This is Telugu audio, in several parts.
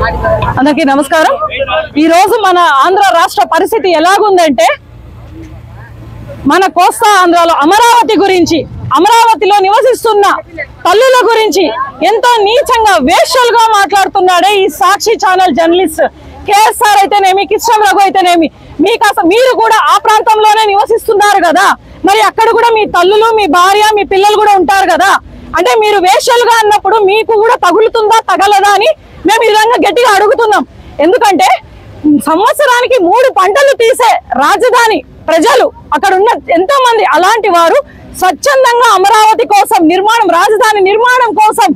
అందరికీ నమస్కారం। ఈ రోజు మన ఆంధ్ర రాష్ట్ర పరిస్థితి ఎలాగుందంటే మన కోస్తా ఆంధ్రలో అమరావతి గురించి, అమరావతిలో నివసిస్తున్న తల్లుల గురించి ఎంతో నీచంగా వేశ్యలుగా మాట్లాడుతున్నాడే ఈ సాక్షి ఛానల్ జర్నలిస్ట్ కేఎస్ఆర్ అయితేనేమి, కృష్ణ రఘు అయితేనేమి। మీరు కూడా ఆ ప్రాంతంలోనే నివసిస్తున్నారు కదా, మరి అక్కడ కూడా మీ తల్లులు, మీ భార్య, మీ పిల్లలు కూడా ఉంటారు కదా। అంటే మీరు వేశ్యలుగా అన్నప్పుడు మీకు కూడా తగులుతుందా తగలదా అని మేము ఈ విధంగా గట్టిగా అడుగుతున్నాం। ఎందుకంటే సంవత్సరానికి 3 పంటలు తీసే రాజధాని ప్రజలు, అక్కడ ఉన్న ఎంతో మంది అలాంటి వారు స్వచ్ఛందంగా అమరావతి కోసం రాజధాని నిర్మాణం కోసం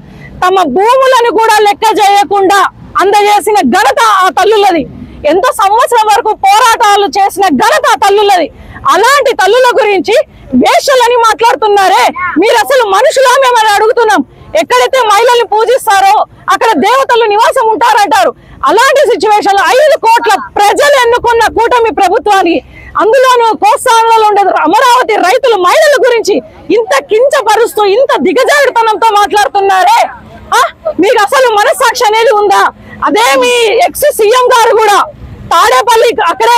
తమ భూములను కూడా లెక్క చేయకుండా అందజేసిన ఘనత ఆ తల్లులది। ఎంతో సంవత్సరం వరకు పోరాటాలు చేసిన ఘనత ఆ తల్లులది। అలాంటి తల్లుల గురించి వేశ్యలని మాట్లాడుతున్నారే, మీరు అసలు మనుషులా మేమని అడుగుతున్నాం। ఎక్కడైతే మహిళల్ని పూజిస్తారో అక్కడ దేవతలు నివాసం ఉంటారంటారు। అలాంటి సిచ్యువేషన్ 5 కోట్ల ప్రజలు ఎన్నుకున్న కూటమి ప్రభుత్వానికి, అందులోనూ కోస్తాంధ్రలో ఉండే అమరావతి రైతుల మహిళల గురించి ఇంత కించపరుస్తూ ఇంత దిగజారుతనంతో మాట్లాడుతున్నారే, మీకు అసలు మనస్సాక్షి అనేది ఉందా? అదే మీ ఎక్స్ సీఎం గారు కూడా తాడేపల్లి, అక్కడే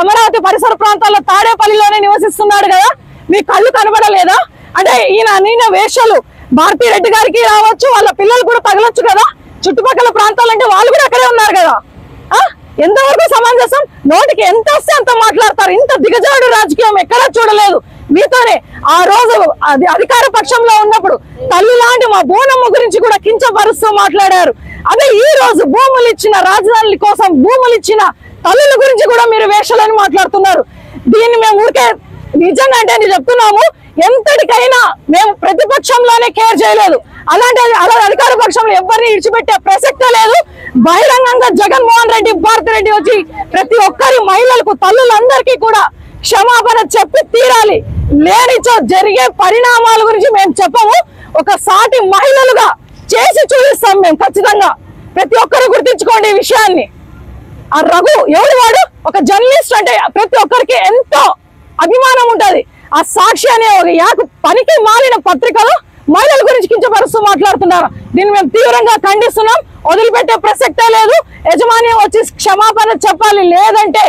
అమరావతి పరిసర ప్రాంతాల్లో తాడేపల్లిలోనే నివసిస్తున్నాడు కదా, మీ కళ్ళు కనబడలేదా? అంటే ఈయన వేశ్యలు భారతీ రెడ్డి గారికి రావచ్చు, వాళ్ళ పిల్లలు కూడా తగలొచ్చు కదా, చుట్టుపక్కల ప్రాంతాలంటే వాళ్ళు కూడా అక్కడే ఉన్నారు కదా। ఎంతవరకు సమంజసం? నోటికి ఎంత వస్తే అంత మాట్లాడతారు। ఇంత దిగజాడు రాజకీయం ఎక్కడా చూడలేదు మీతోనే। ఆ రోజు అధికార పక్షంలో ఉన్నప్పుడు తల్లి లాంటి మా బోనమ్మ గురించి కూడా కించపరుస్తూ మాట్లాడారు। అదే ఈ రోజు భూములు ఇచ్చిన, రాజధానుల కోసం భూములు ఇచ్చిన తల్లుల గురించి కూడా మీరు వేషాలని మాట్లాడుతున్నారు। దీన్ని మేము ఊరికే నిజంగా అంటే చెప్తున్నాము, ఎంతటికైనా మేము ప్రతిపక్షంలోనే కేర్ చేయలేదు, అలాంటి అధికార పక్షంలో ఎవరిని ఇడిచిపెట్టే ప్రసక్తే లేదు। బహిరంగంగా జగన్మోహన్ రెడ్డి, భారతి రెడ్డి వచ్చి ప్రతి ఒక్కరి మహిళలకు, తల్లులందరికీ కూడా క్షమాపణ చెప్పి తీరాలి। లేనిచో జరిగే పరిణామాల గురించి మేము చెప్పము, ఒక సాటి మహిళలుగా చేసి చూపిస్తాం మేము ఖచ్చితంగా। ప్రతి ఒక్కరు గుర్తించుకోండి ఈ విషయాన్ని। ఆ రఘు ఎవడు వాడు? ఒక జర్నలిస్ట్ అంటే ప్రతి ఒక్కరికి ఎంతో అభిమానం ఉంటది। ఆ సాక్షి అనే ఒక పనికి మాలిన పత్రికలో మహిళల గురించి కించపరుస్తూ మాట్లాడుతున్నారు। దీన్ని మేము తీవ్రంగా ఖండిస్తున్నాం, వదిలిపెట్టే ప్రసక్తే లేదు। యజమాన్యం వచ్చి క్షమాపణ చెప్పాలి, లేదంటే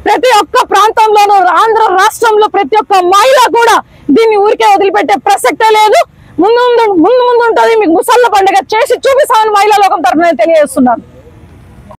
ప్రతి ఒక్క ప్రాంతంలోనూ ఆంధ్ర రాష్ట్రంలో ప్రతి ఒక్క మహిళ కూడా దీన్ని ఊరికే వదిలిపెట్టే ప్రసక్తే లేదు। ముందు ఉంటుంది మీకు ముసళ్ళ పండుగ చేసి చూపిస్తామని మహిళా లోకం తరఫున తెలియజేస్తున్నాను।